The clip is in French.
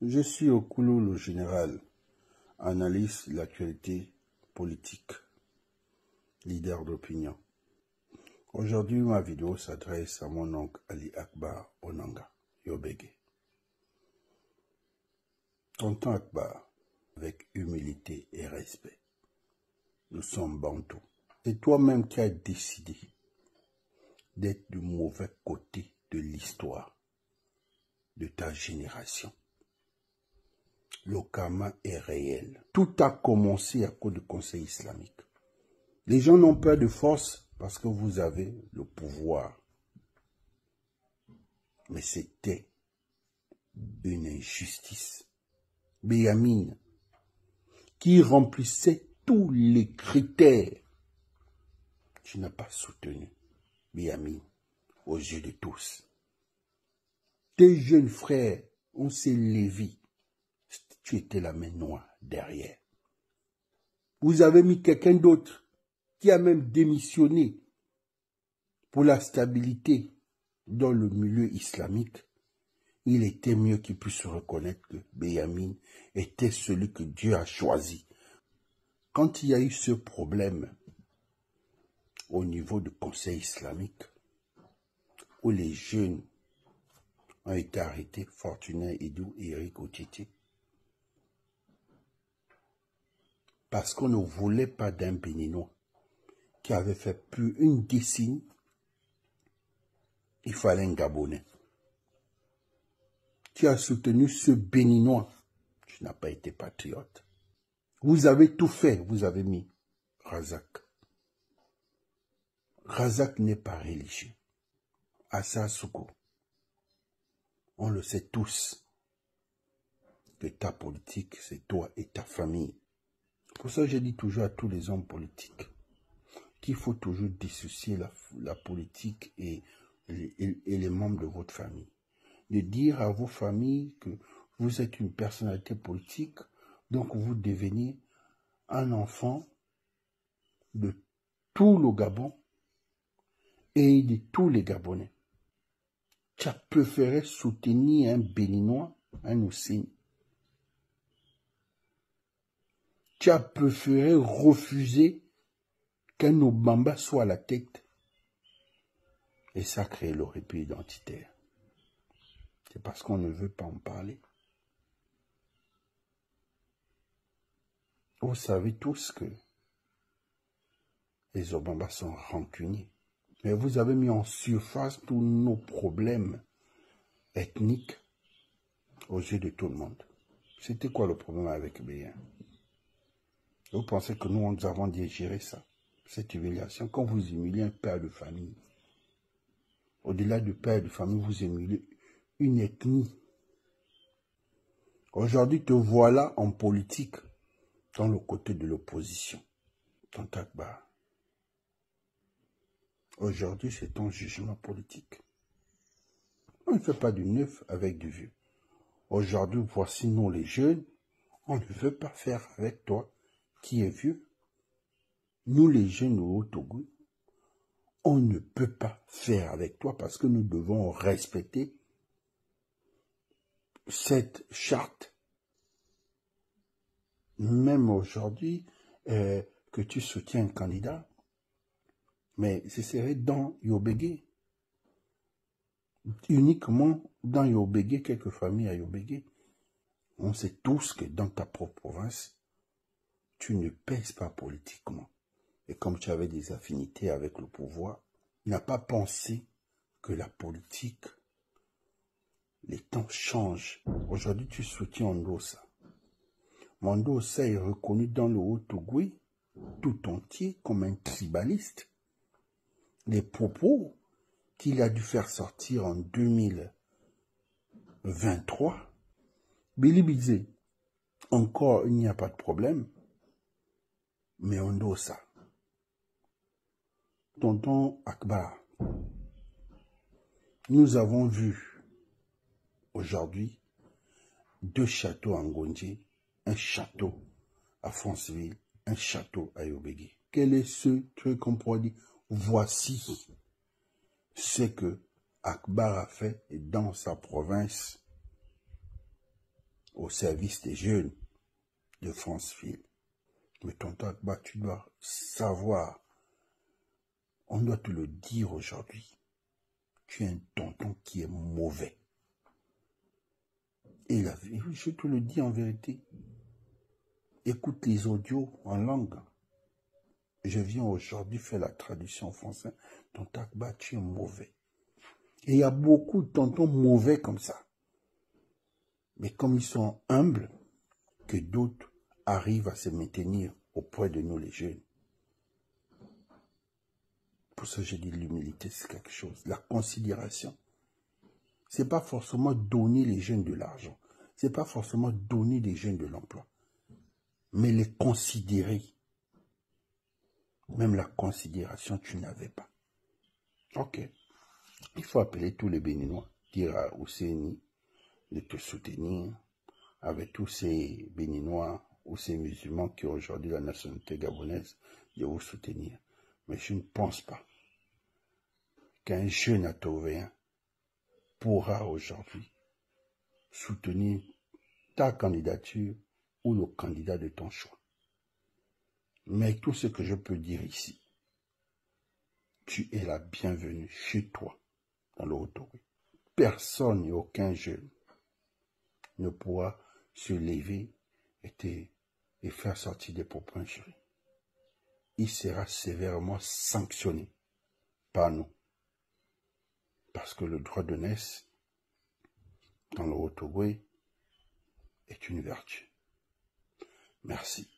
Je suis Okulu le général, analyste de l'actualité politique, leader d'opinion. Aujourd'hui, ma vidéo s'adresse à mon oncle Ali Akbar Onanga, Yobege. Tonton Akbar, avec humilité et respect, nous sommes bantous. C'est toi-même qui as décidé d'être du mauvais côté de l'histoire de ta génération. Le karma est réel. Tout a commencé à cause du Conseil islamique. Les gens n'ont peur de force parce que vous avez le pouvoir. Mais c'était une injustice. Béyamine, qui remplissait tous les critères, tu n'as pas soutenu Béyamine aux yeux de tous. Tes jeunes frères, on s'est levé. Tu étais la main noire derrière. Vous avez mis quelqu'un d'autre qui a même démissionné pour la stabilité dans le milieu islamique. Il était mieux qu'il puisse reconnaître que Béyamine était celui que Dieu a choisi. Quand il y a eu ce problème au niveau du Conseil islamique, où les jeunes ont été arrêtés, Fortuné Idou et Eric Otiti, parce qu'on ne voulait pas d'un Béninois qui avait fait plus une décennie, il fallait un Gabonais. Tu as soutenu ce Béninois, tu n'as pas été patriote. Vous avez tout fait, vous avez mis Razak. Razak n'est pas religieux. Assa Soukou, on le sait tous, que ta politique, c'est toi et ta famille. Pour ça, je dis toujours à tous les hommes politiques qu'il faut toujours dissocier la politique et les membres de votre famille. De dire à vos familles que vous êtes une personnalité politique, donc vous devenez un enfant de tout le Gabon et de tous les Gabonais. Tu as préféré soutenir un Béninois, un Hussein. Tu as préféré refuser qu'un Obamba soit à la tête. Et ça crée le répit identitaire. C'est parce qu'on ne veut pas en parler. Vous savez tous que les Obama sont rancuniers. Mais vous avez mis en surface tous nos problèmes ethniques aux yeux de tout le monde. C'était quoi le problème avec Bénin? Vous pensez que nous avons digéré ça, cette humiliation? Quand vous humiliez un père de famille, au-delà du père de famille, vous humiliez une ethnie. Aujourd'hui, te voilà en politique, dans le côté de l'opposition. Tonton Akbar. Aujourd'hui, c'est ton jugement politique. On ne fait pas du neuf avec du vieux. Aujourd'hui, voici nous les jeunes, on ne veut pas faire avec toi qui est vieux. Nous les jeunes au Togo, on ne peut pas faire avec toi parce que nous devons respecter cette charte. Même aujourd'hui, que tu soutiens un candidat, mais ce serait dans Yobege. Uniquement dans Yobege, quelques familles à Yobege. On sait tous que dans ta propre province, tu ne pèses pas politiquement. Et comme tu avais des affinités avec le pouvoir, tu n'as pas pensé que la politique, les temps changent. Aujourd'hui, tu soutiens Ndosa. Ndosa est reconnu dans le Haut-Togoui tout entier comme un tribaliste. Les propos qu'il a dû faire sortir en 2023, Billy disait, encore il n'y a pas de problème, mais Ndosa. Tonton Akbar, nous avons vu aujourd'hui 2 châteaux en Ngondji, un château à Franceville, un château à Yobege. Quel est ce truc qu'on pourrait dire? Voici ce que Akbar a fait dans sa province au service des jeunes de Franceville. Mais tonton Akbar, tu dois savoir, on doit te le dire aujourd'hui, tu es un tonton qui est mauvais. Et je te le dis en vérité, écoute les audios en langue. Je viens aujourd'hui faire la traduction en français. Tonton Akbar, tu es mauvais. Et il y a beaucoup de tontons mauvais comme ça. Mais comme ils sont humbles, que d'autres arrivent à se maintenir auprès de nous les jeunes. Pour ça, j'ai dit l'humilité, c'est quelque chose. La considération. C'est pas forcément donner les jeunes de l'argent. C'est pas forcément donner les jeunes de l'emploi. Mais les considérer. Même la considération, tu n'avais pas. Ok. Il faut appeler tous les Béninois, dire à Ousseini de te soutenir, avec tous ces Béninois ou ces musulmans qui ont aujourd'hui la nationalité gabonaise, de vous soutenir. Mais je ne pense pas qu'un jeune atovéen pourra aujourd'hui soutenir ta candidature ou le candidat de ton choix. Mais tout ce que je peux dire ici, tu es la bienvenue chez toi, dans le Haut-Ogooué. Personne et aucun jeune ne pourra se lever et faire sortir des propos injurieux. Il sera sévèrement sanctionné par nous. Parce que le droit de naissance dans le Haut-Ogooué est une vertu. Merci.